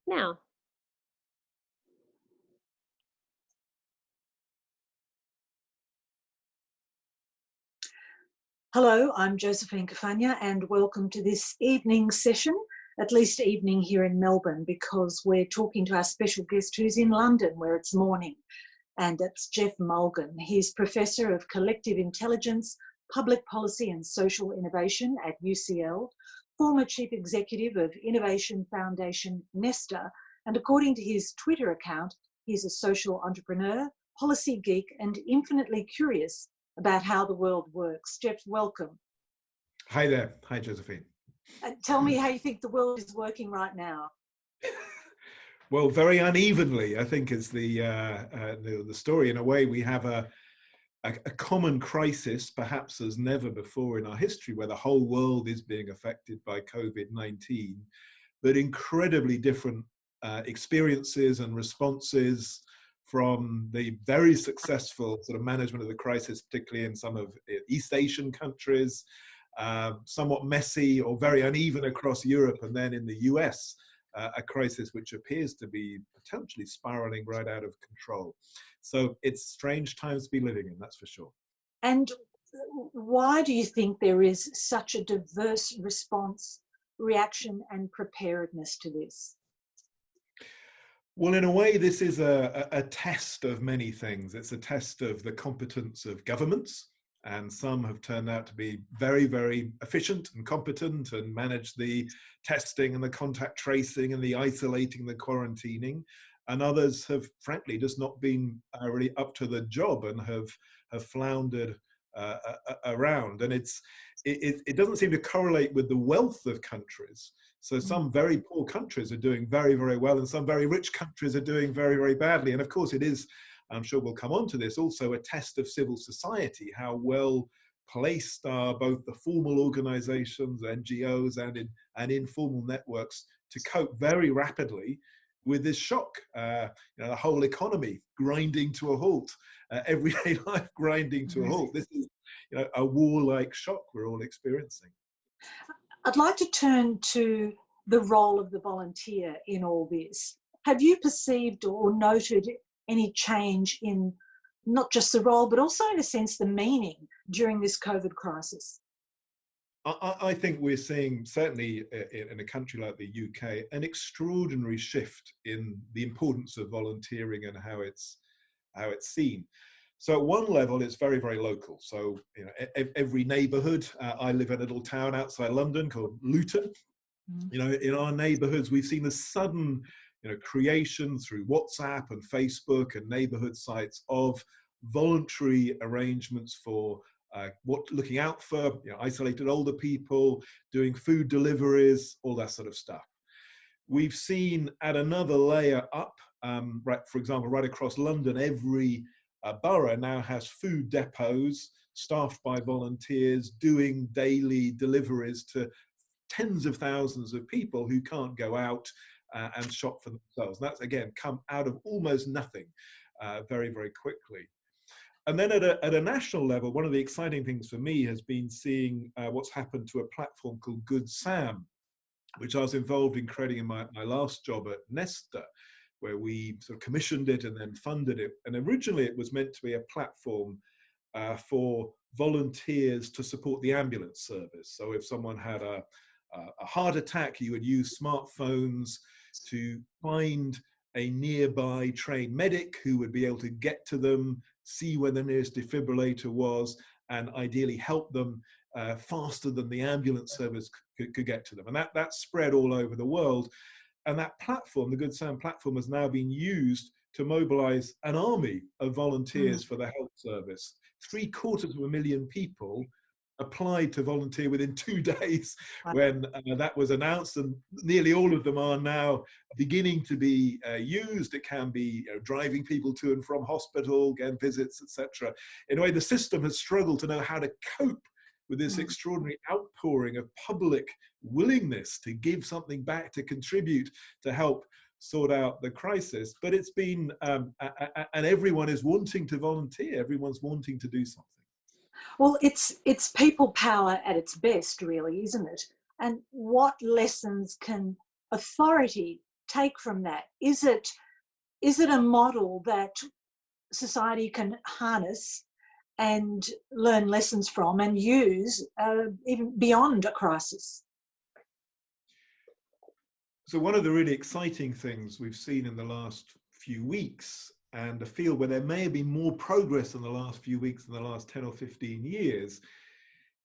now. Hello, I'm Josephone Cafagna and welcome to this evening session, at least evening here in Melbourne, because we're talking to our special guest who's in London where it's morning, and it's Geoff Mulgan. He's Professor of Collective Intelligence, Public Policy and Social Innovation at UCL, former Chief Executive of Innovation Foundation Nesta, and according to his Twitter account, he's a social entrepreneur, policy geek and infinitely curious about how the world works. Geoff, welcome. Hi there. Hi, Josephine. Tell me how you think the world is working right now. Well, very unevenly, I think is the story. In a way, we have a common crisis, perhaps as never before in our history, where the whole world is being affected by COVID-19, but incredibly different experiences and responses from the very successful sort of management of the crisis, particularly in some of East Asian countries, somewhat messy or very uneven across Europe, and then in the US, a crisis which appears to be potentially spiraling right out of control. So it's strange times to be living in, that's for sure. And why do you think there is such a diverse response, reaction and preparedness to this? Well, in a way, this is a test of many things. It's a test of the competence of governments, and some have turned out to be very, very efficient and competent and manage the testing and the contact tracing and the isolating, the quarantining. And others have, frankly, just not been really up to the job and have floundered around. And it doesn't seem to correlate with the wealth of countries. So some very poor countries are doing very, very well, and some very rich countries are doing very, very badly. And of course it is, I'm sure we'll come on to this, also a test of civil society, how well placed are both the formal organizations, NGOs, and informal networks to cope very rapidly with this shock. The whole economy grinding to a halt, everyday life grinding to a halt. This is a war-like shock we're all experiencing. I'd like to turn to the role of the volunteer in all this. Have you perceived or noted any change in not just the role, but also in a sense the meaning during this COVID crisis? I think we're seeing, certainly in a country like the UK, an extraordinary shift in the importance of volunteering and how it's seen. So at one level, it's very, very local. So every neighbourhood, I live in a little town outside London called Luton. In our neighbourhoods, we've seen a sudden creation through WhatsApp and Facebook and neighbourhood sites of voluntary arrangements for looking out for isolated older people, doing food deliveries, all that sort of stuff. We've seen at another layer up, for example, right across London, every borough now has food depots staffed by volunteers doing daily deliveries to tens of thousands of people who can't go out and shop for themselves. And that's, again, come out of almost nothing very, very quickly. And then at a national level, one of the exciting things for me has been seeing what's happened to a platform called Good Sam, which I was involved in creating in my last job at Nesta, where we sort of commissioned it and then funded it. And originally it was meant to be a platform for volunteers to support the ambulance service. So if someone had a heart attack, you would use smartphones to find a nearby trained medic who would be able to get to them, see where the nearest defibrillator was, and ideally help them faster than the ambulance service could get to them. And that spread all over the world. And that platform, the Good Sam platform, has now been used to mobilize an army of volunteers for the health service. 750,000 people applied to volunteer within 2 days when that was announced, and nearly all of them are now beginning to be used. It can be driving people to and from hospital, getting visits, etc. In a way, the system has struggled to know how to cope with this extraordinary outpouring of public willingness to give something back, to contribute, to help sort out the crisis. But it's been, and everyone is wanting to volunteer, everyone's wanting to do something. Well, it's people power at its best, really, isn't it? And what lessons can authority take from that? Is it a model that society can harness and learn lessons from and use even beyond a crisis? So one of the really exciting things we've seen in the last few weeks, and a field where there may have been more progress in the last few weeks than the last 10 or 15 years,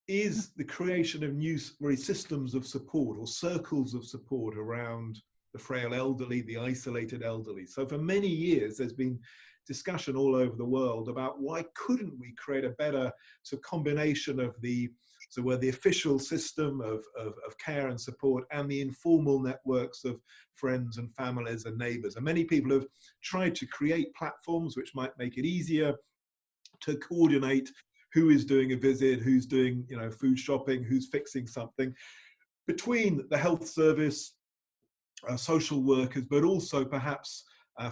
is the creation of new systems of support or circles of support around the frail elderly, the isolated elderly. So for many years, there's been discussion all over the world about why couldn't we create a better sort of combination of the official system of care and support and the informal networks of friends and families and neighbors. And many people have tried to create platforms which might make it easier to coordinate who is doing a visit, who's doing, you know, food shopping, who's fixing something between the health service, social workers, but also perhaps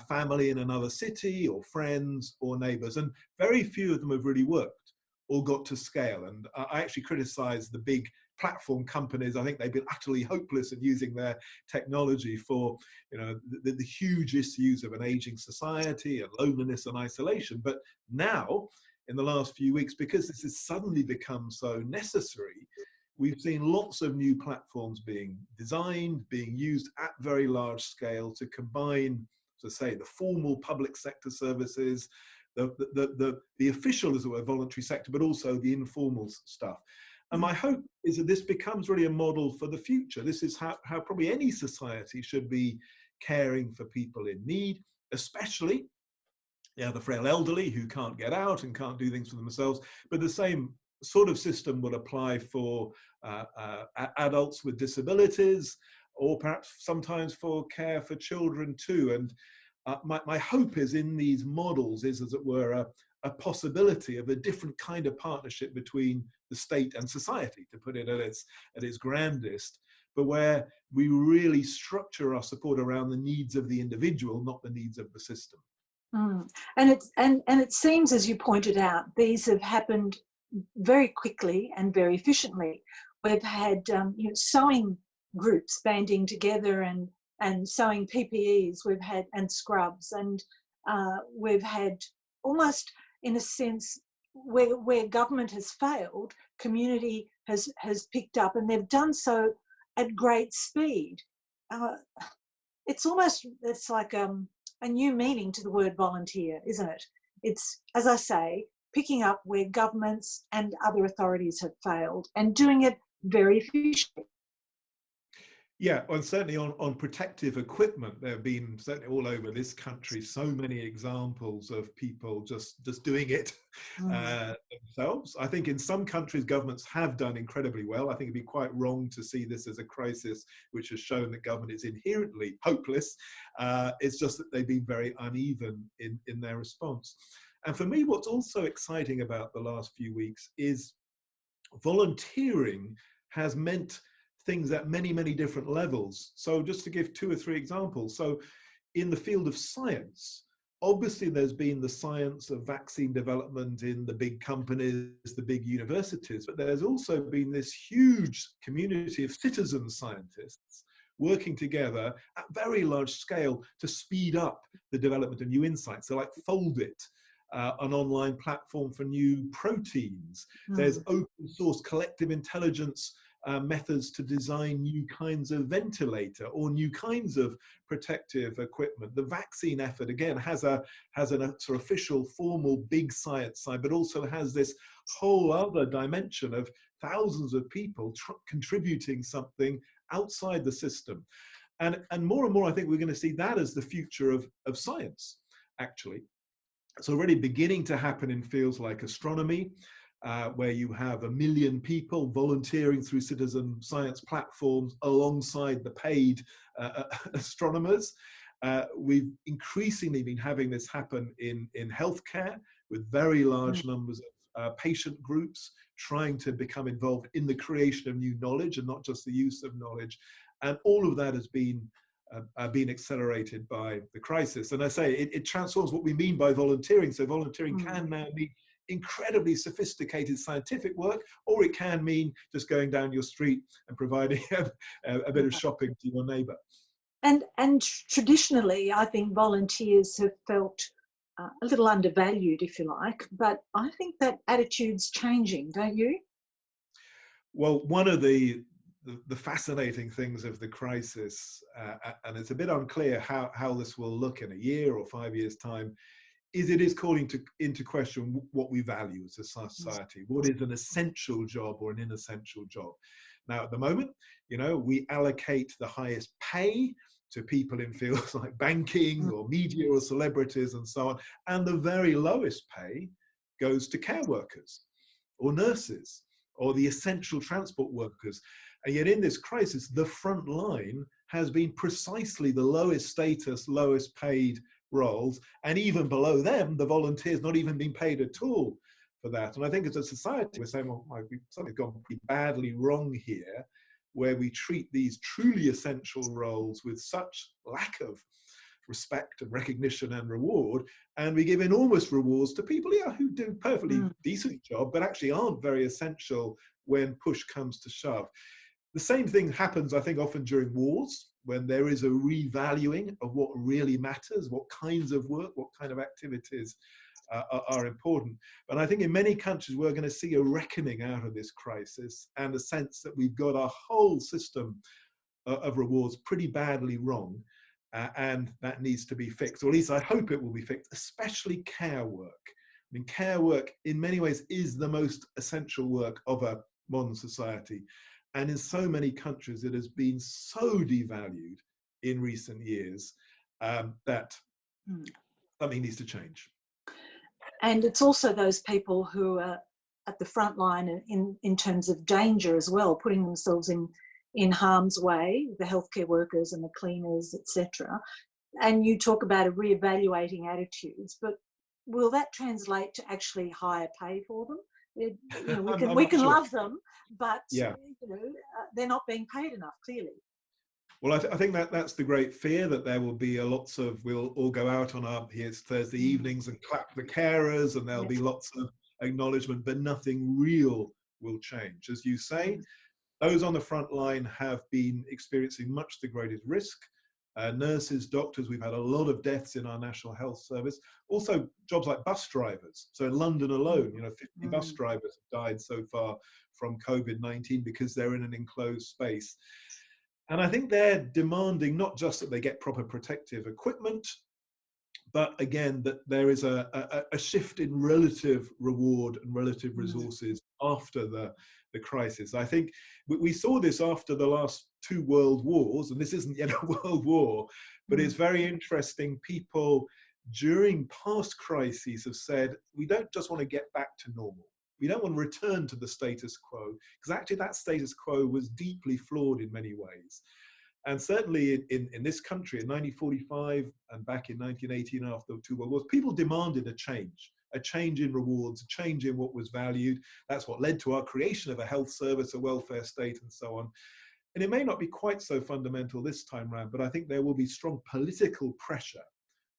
family in another city or friends or neighbors. And very few of them have really worked or got to scale. And I actually criticize the big platform companies. I think they've been utterly hopeless at using their technology for, you know, the huge issues of an aging society and loneliness and isolation. But now, in the last few weeks, because this has suddenly become so necessary, we've seen lots of new platforms being designed, being used at very large scale to combine, so say, the formal public sector services, the official, as it were, voluntary sector, but also the informal stuff. And my hope is that this becomes really a model for the future. This is how probably any society should be caring for people in need, especially the frail elderly who can't get out and can't do things for themselves. But the same sort of system would apply for adults with disabilities, or perhaps sometimes for care for children too. And my hope is in these models is, as it were, a possibility of a different kind of partnership between the state and society, to put it at its grandest, but where we really structure our support around the needs of the individual, not the needs of the system. And it seems, as you pointed out, these have happened very quickly and very efficiently. We've had sewing groups banding together and sewing PPEs. We've had and scrubs, and we've had almost, in a sense, where government has failed, community has picked up, and they've done so at great speed. It's like a new meaning to the word volunteer, isn't it? It's, as I say, picking up where governments and other authorities have failed and doing it very efficiently. Yeah, well, certainly on protective equipment, there have been, certainly all over this country, so many examples of people just doing it themselves. I think in some countries, governments have done incredibly well. I think it'd be quite wrong to see this as a crisis which has shown that government is inherently hopeless. It's just that they've been very uneven in their response. And for me, what's also exciting about the last few weeks is volunteering has meant things at many, many different levels. So just to give 2 or 3 examples. So in the field of science, obviously there's been the science of vaccine development in the big companies, the big universities, but there's also been this huge community of citizen scientists working together at very large scale to speed up the development of new insights. So like Foldit, an online platform for new proteins. There's open source collective intelligence methods to design new kinds of ventilator or new kinds of protective equipment. The vaccine effort, again, has a sort of official, formal, big science side, but also has this whole other dimension of thousands of people contributing something outside the system. And more and more, I think we're going to see that as the future of science, actually. It's already beginning to happen in fields like astronomy, where you have 1 million people volunteering through citizen science platforms alongside the paid astronomers. We've increasingly been having this happen in healthcare with very large numbers of patient groups trying to become involved in the creation of new knowledge and not just the use of knowledge. And all of that has been accelerated by the crisis. And I say it transforms what we mean by volunteering. So volunteering can now mean incredibly sophisticated scientific work, or it can mean just going down your street and providing a bit of shopping to your neighbor. And traditionally, I think volunteers have felt a little undervalued, if you like, but I think that attitude's changing, don't you? Well, one of the fascinating things of the crisis, and it's a bit unclear how this will look in a year or 5 years' time, is it is calling into question what we value as a society. What is an essential job or an inessential job? Now, at the moment, we allocate the highest pay to people in fields like banking or media or celebrities and so on, and the very lowest pay goes to care workers or nurses or the essential transport workers. And yet in this crisis, the front line has been precisely the lowest status, lowest paid roles, and even below them, the volunteers not even being paid at all for that. And I think as a society, we're saying, well, something's gone pretty badly wrong here, where we treat these truly essential roles with such lack of respect and recognition and reward, and we give enormous rewards to people who do a perfectly decent job, but actually aren't very essential when push comes to shove. The same thing happens, I think, often during wars, when there is a revaluing of what really matters, what kinds of work, what kind of activities are important. But I think in many countries, we're going to see a reckoning out of this crisis and a sense that we've got our whole system of rewards pretty badly wrong. And that needs to be fixed, or at least I hope it will be fixed, especially care work. I mean, care work in many ways is the most essential work of a modern society. And in so many countries, it has been so devalued in recent years that something needs to change. And it's also those people who are at the front line in terms of danger as well, putting themselves in harm's way, the healthcare workers and the cleaners, etc. And you talk about reevaluating attitudes, but will that translate to actually higher pay for them? We can love them, but they're not being paid enough, clearly. Well, I think that's the great fear, that there will be we'll all go out on it's Thursday evenings and clap the carers, and there'll be lots of acknowledgement, but nothing real will change. As you say, those on the front line have been experiencing much the greatest risk. Nurses, doctors, we've had a lot of deaths in our National Health Service. Also, jobs like bus drivers. So in London alone, 50 bus drivers have died so far from COVID-19 because they're in an enclosed space. And I think they're demanding not just that they get proper protective equipment, but again, that there is a shift in relative reward and relative resources after the crisis. I think we saw this after the last 2 world wars, and this isn't yet a world war, but it's very interesting. People during past crises have said, we don't just want to get back to normal. We don't want to return to the status quo, because actually that status quo was deeply flawed in many ways. And certainly in this country in 1945 and back in 1918 after the 2 world wars, people demanded a change in rewards, a change in what was valued. That's what led to our creation of a health service, a welfare state, and so on. And it may not be quite so fundamental this time around, but I think there will be strong political pressure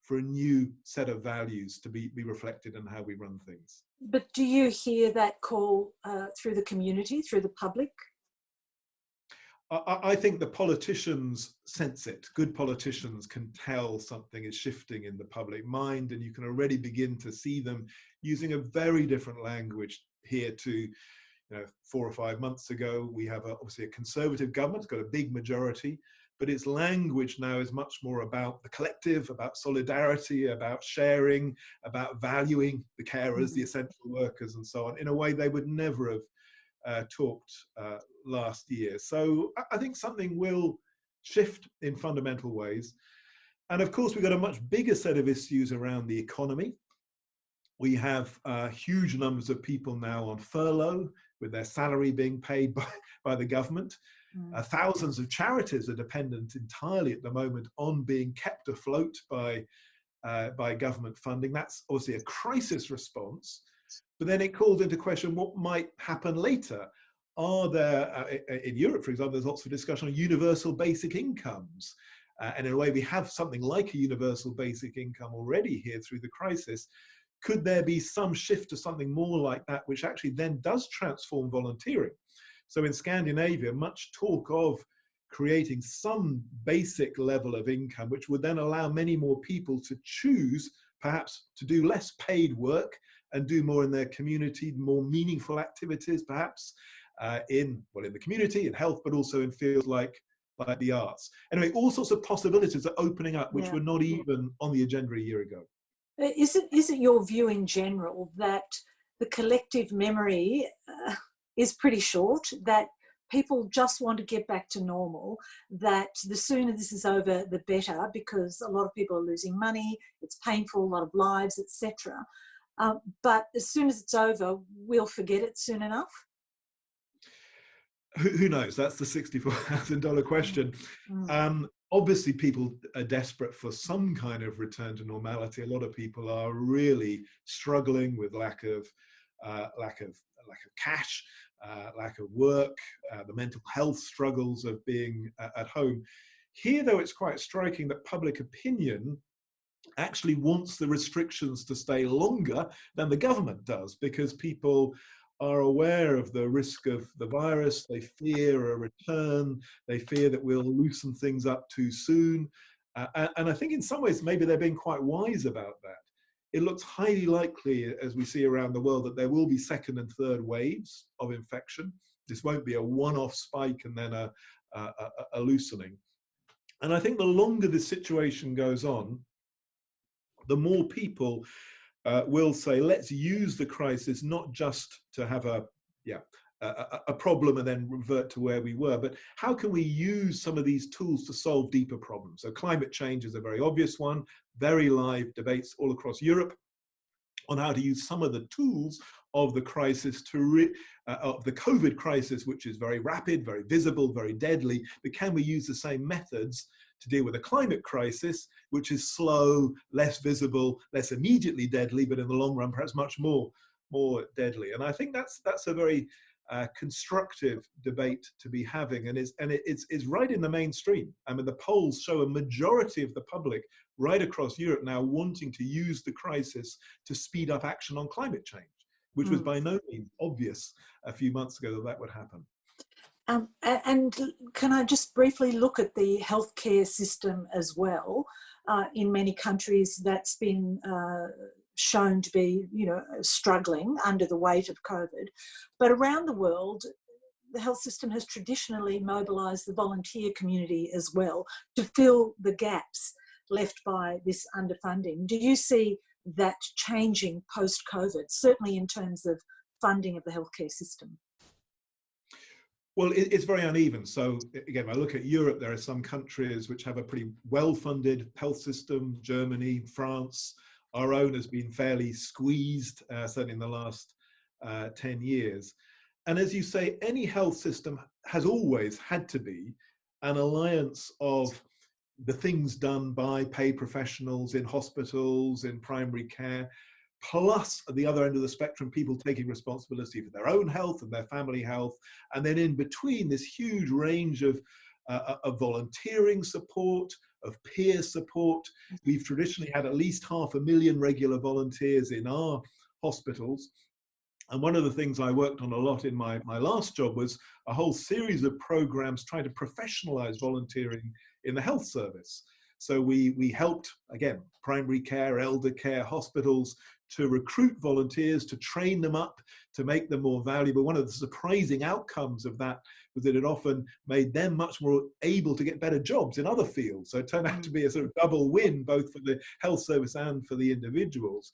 for a new set of values to be reflected in how we run things. But do you hear that call through the community, through the public? I think the politicians sense it. Good politicians can tell something is shifting in the public mind, and you can already begin to see them using a very different language here to 4 or 5 months ago. We have obviously a conservative government, it's got a big majority, but its language now is much more about the collective, about solidarity, about sharing, about valuing the carers, the essential workers, and so on, in a way they would never have talked last year. So I think something will shift in fundamental ways. And of course, we've got a much bigger set of issues around the economy. We have huge numbers of people now on furlough, with their salary being paid by the government. Thousands of charities are dependent entirely at the moment on being kept afloat by government funding. That's obviously a crisis response. But then it calls into question what might happen later. Are there, in Europe, for example, there's lots of discussion on universal basic incomes. And in a way, we have something like a universal basic income already here through the crisis. Could there be some shift to something more like that, which actually then does transform volunteering? So in Scandinavia, much talk of creating some basic level of income, which would then allow many more people to choose perhaps to do less paid work and do more in their community, more meaningful activities, perhaps in the community, in health, but also in fields like the arts. Anyway, all sorts of possibilities are opening up, which were not even on the agenda a year ago. Is it your view in general that the collective memory is pretty short, that people just want to get back to normal, that the sooner this is over, the better, because a lot of people are losing money, it's painful, a lot of lives, etc. But as soon as it's over, we'll forget it soon enough? Who knows? That's the $64,000 question. Obviously, people are desperate for some kind of return to normality. A lot of people are really struggling with lack of cash, lack of work, the mental health struggles of being at home. Here, though, it's quite striking that public opinion actually wants the restrictions to stay longer than the government does, because people are aware of the risk of the virus. They fear a return. They fear that we'll loosen things up too soon. And I think in some ways, maybe they're being quite wise about that. It looks highly likely, as we see around the world, that there will be second and third waves of infection. This won't be a one-off spike and then a loosening. And I think the longer this situation goes on, the more people will say, let's use the crisis not just to have a problem and then revert to where we were, but how can we use some of these tools to solve deeper problems? So climate change is a very obvious one, very live debates all across Europe on how to use some of the tools of the crisis of the COVID crisis, which is very rapid, very visible, very deadly, but can we use the same methods to deal with a climate crisis, which is slow, less visible, less immediately deadly, but in the long run, perhaps much more deadly. And I think that's a very constructive debate to be having, and it's right in the mainstream. I mean, the polls show a majority of the public right across Europe now wanting to use the crisis to speed up action on climate change, which was by no means obvious a few months ago that would happen. And can I just briefly look at the healthcare system as well? In many countries, that's been shown to be, struggling under the weight of COVID. But around the world, the health system has traditionally mobilised the volunteer community as well to fill the gaps left by this underfunding. Do you see that changing post-COVID, certainly in terms of funding of the healthcare system? Well, it's very uneven. So again, when I look at Europe, there are some countries which have a pretty well-funded health system. Germany, France, our own has been fairly squeezed, certainly in the last 10 years. And as you say, any health system has always had to be an alliance of the things done by paid professionals in hospitals, in primary care, plus at the other end of the spectrum, people taking responsibility for their own health and their family health. And then in between, this huge range of volunteering support, of peer support. We've traditionally had at least 500,000 regular volunteers in our hospitals. And one of the things I worked on a lot in my last job was a whole series of programs trying to professionalize volunteering in the health service. So we helped, again, primary care, elder care, hospitals to recruit volunteers, to train them up, to make them more valuable. One of the surprising outcomes of that was that it often made them much more able to get better jobs in other fields. So it turned out to be a sort of double win, both for the health service and for the individuals.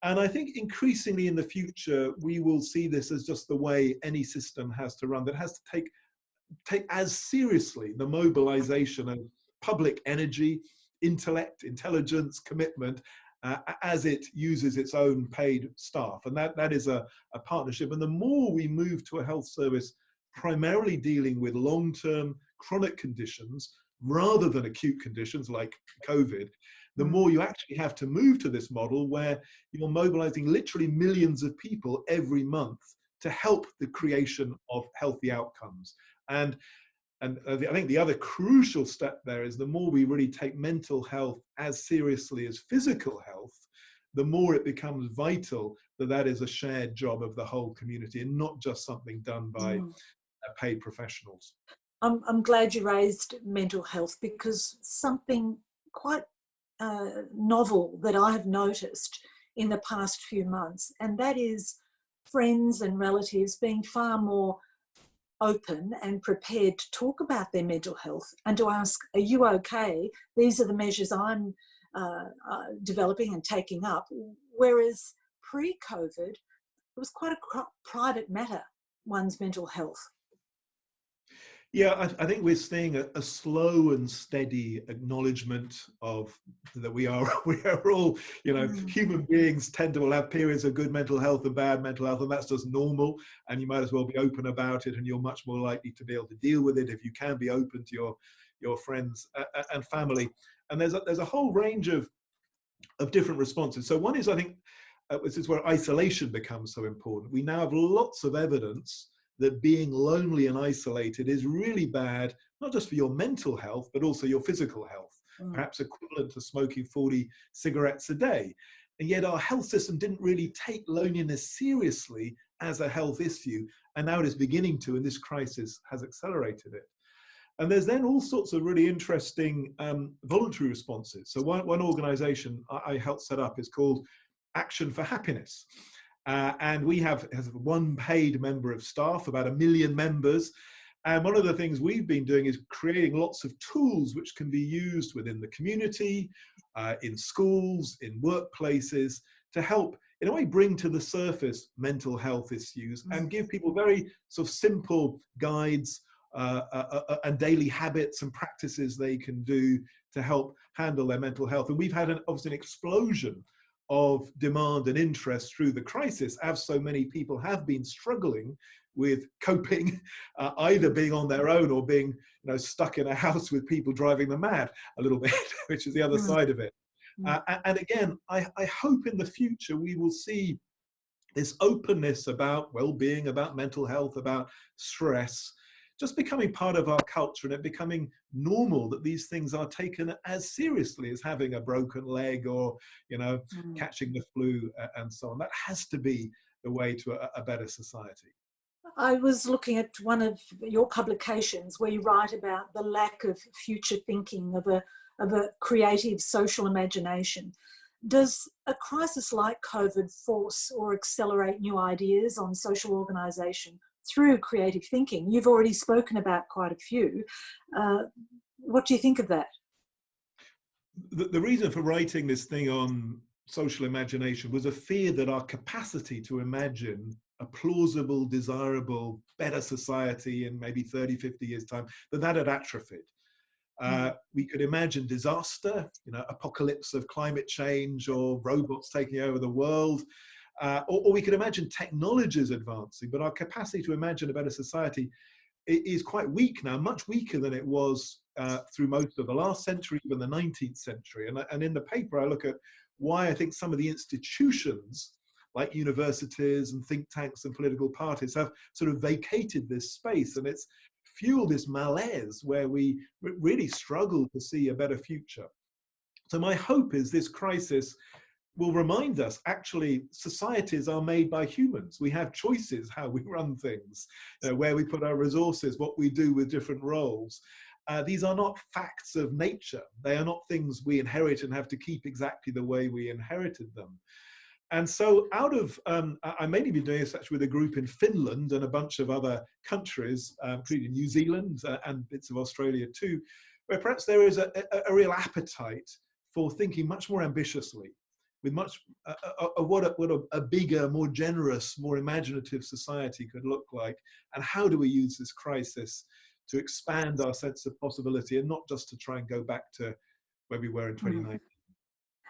And I think increasingly in the future, we will see this as just the way any system has to run, that has to take as seriously the mobilization of public energy, intellect, intelligence, commitment, as it uses its own paid staff. And that is a partnership. And the more we move to a health service primarily dealing with long-term chronic conditions rather than acute conditions like COVID, the more you actually have to move to this model where you're mobilizing literally millions of people every month to help the creation of healthy outcomes. And I think the other crucial step there is the more we really take mental health as seriously as physical health, the more it becomes vital that that is a shared job of the whole community and not just something done by paid professionals. I'm glad you raised mental health, because something quite novel that I have noticed in the past few months, and that is friends and relatives being far more open and prepared to talk about their mental health and to ask, are you okay? These are the measures I'm developing and taking up. Whereas pre-COVID, it was quite a private matter, one's mental health. Yeah, I think we're seeing a slow and steady acknowledgement of that we are all, human beings tend to all have periods of good mental health and bad mental health, and that's just normal. And you might as well be open about it, and you're much more likely to be able to deal with it if you can be open to your friends and family. And there's a whole range of different responses. So one is, I think, this is where isolation becomes so important. We now have lots of evidence that being lonely and isolated is really bad, not just for your mental health, but also your physical health, perhaps equivalent to smoking 40 cigarettes a day. And yet our health system didn't really take loneliness seriously as a health issue, and now it is beginning to, and this crisis has accelerated it. And there's then all sorts of really interesting voluntary responses. So one organization I helped set up is called Action for Happiness. And we has one paid member of staff, about 1 million members. And one of the things we've been doing is creating lots of tools which can be used within the community, in schools, in workplaces, to help, in a way, bring to the surface mental health issues and give people very sort of simple guides and daily habits and practices they can do to help handle their mental health. And we've had obviously an explosion of demand and interest through the crisis, as so many people have been struggling with coping, either being on their own or being stuck in a house with people driving them mad a little bit, which is the other side of it. And again, I hope in the future we will see this openness about well-being, about mental health, about stress, just becoming part of our culture, and it becoming normal that these things are taken as seriously as having a broken leg or, catching the flu and so on. That has to be the way to a better society. I was looking at one of your publications where you write about the lack of future thinking, of a creative social imagination. Does a crisis like COVID force or accelerate new ideas on social organisation through creative thinking? You've already spoken about quite a few. What do you think of that? The reason for writing this thing on social imagination was a fear that our capacity to imagine a plausible, desirable, better society in maybe 30, 50 years' time, that had atrophied. We could imagine disaster, apocalypse of climate change or robots taking over the world, or we could imagine technologies advancing, but our capacity to imagine a better society is quite weak now, much weaker than it was through most of the last century, even the 19th century. And in the paper, I look at why I think some of the institutions, like universities and think tanks and political parties, have sort of vacated this space, and it's fueled this malaise where we really struggle to see a better future. So my hope is this crisis will remind us, actually, societies are made by humans. We have choices how we run things, where we put our resources, what we do with different roles. These are not facts of nature. They are not things we inherit and have to keep exactly the way we inherited them. And so I mainly been doing this actually with a group in Finland and a bunch of other countries, including New Zealand and bits of Australia too, where perhaps there is a real appetite for thinking much more ambitiously, with much what a bigger, more generous, more imaginative society could look like, and how do we use this crisis to expand our sense of possibility and not just to try and go back to where we were in 2019.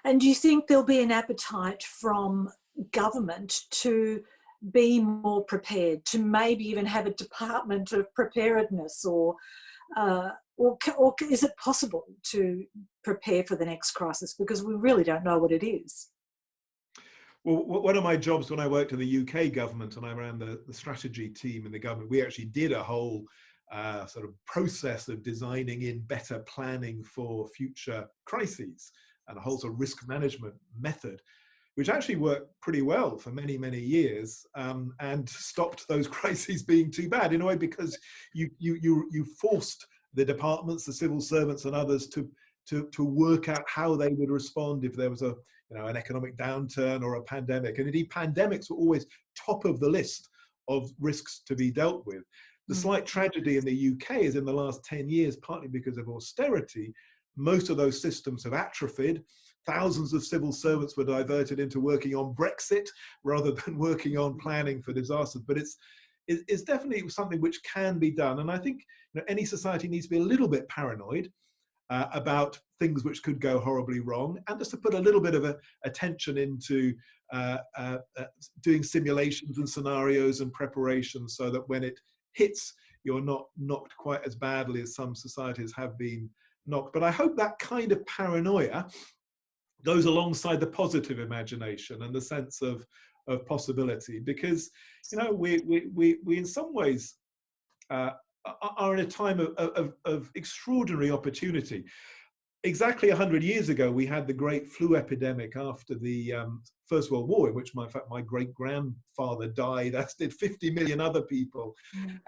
And do you think there'll be an appetite from government to be more prepared, to maybe even have a department of preparedness, or is it possible to prepare for the next crisis? Because we really don't know what it is. Well, one of my jobs when I worked in the UK government and I ran the strategy team in the government, we actually did a whole sort of process of designing in better planning for future crises and a whole sort of risk management method. which actually worked pretty well for many, many years, and stopped those crises being too bad in a way, because you forced the departments, the civil servants and others to work out how they would respond if there was an economic downturn or a pandemic. And indeed, pandemics were always top of the list of risks to be dealt with. The slight tragedy in the UK is in the last 10 years, partly because of austerity, most of those systems have atrophied. Thousands of civil servants were diverted into working on Brexit rather than working on planning for disasters. But it's definitely something which can be done. And I think any society needs to be a little bit paranoid about things which could go horribly wrong, and just to put a little bit of attention into doing simulations and scenarios and preparations, so that when it hits, you're not knocked quite as badly as some societies have been knocked. But I hope that kind of paranoia goes alongside the positive imagination and the sense of possibility, because we in some ways are in a time of extraordinary opportunity. Exactly 100 years ago, we had the great flu epidemic after the First World War, in which, in fact, my great-grandfather died, as did 50 million other people.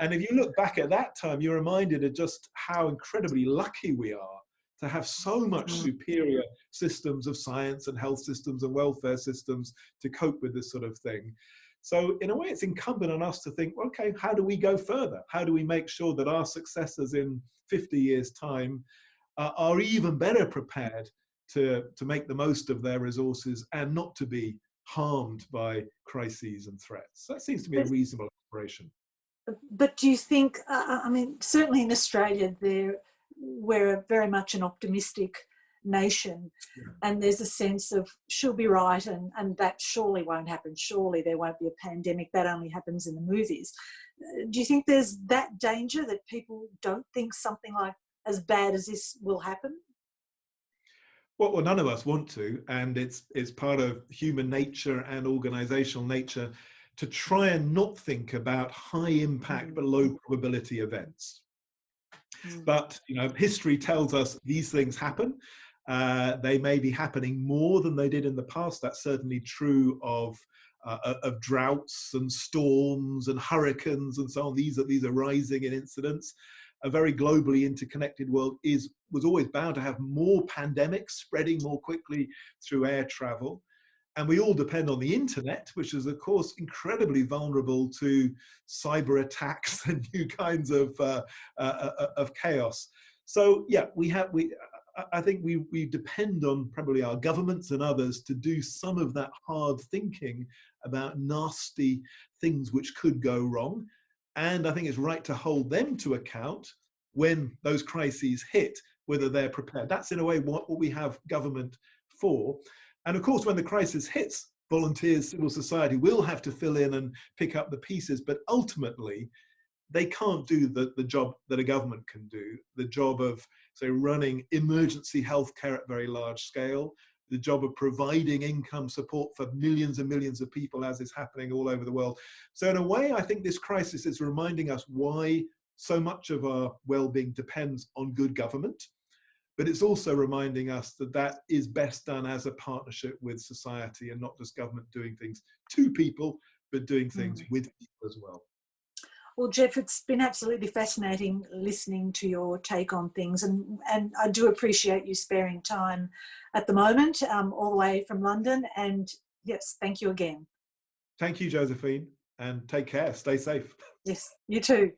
And if you look back at that time, you're reminded of just how incredibly lucky we are to have so much superior systems of science and health systems and welfare systems to cope with this sort of thing. So in a way, it's incumbent on us to think, okay, how do we go further? How do we make sure that our successors in 50 years' time are even better prepared to make the most of their resources and not to be harmed by crises and threats? That seems to be a reasonable aspiration. But do you think, I mean, certainly in Australia, we're very much an optimistic nation, and there's a sense of she'll be right, and that surely won't happen. Surely there won't be a pandemic. That only happens in the movies. Do you think there's that danger that people don't think something like as bad as this will happen? Well, none of us want to, and it's part of human nature and organizational nature to try and not think about high impact but low probability events. But history tells us these things happen. They may be happening more than they did in the past. That's certainly true of droughts and storms and hurricanes and so on. These are rising in incidence. A very globally interconnected world was always bound to have more pandemics spreading more quickly through air travel. And we all depend on the internet, which is, of course, incredibly vulnerable to cyber attacks and new kinds of chaos. So, yeah, I think we depend on probably our governments and others to do some of that hard thinking about nasty things which could go wrong. And I think it's right to hold them to account when those crises hit, whether they're prepared. That's in a way what we have government for. And of course, when the crisis hits, volunteers, civil society will have to fill in and pick up the pieces, but ultimately they can't do the job that a government can do, the job of, say, running emergency healthcare at very large scale, the job of providing income support for millions and millions of people, as is happening all over the world. So in a way, I think this crisis is reminding us why so much of our well-being depends on good government. But it's also reminding us that is best done as a partnership with society, and not just government doing things to people, but doing things with people as well. Well, Geoff, it's been absolutely fascinating listening to your take on things, and I do appreciate you sparing time at the moment, all the way from London. And yes, thank you again. Thank you, Josephine, and take care. Stay safe. Yes, you too.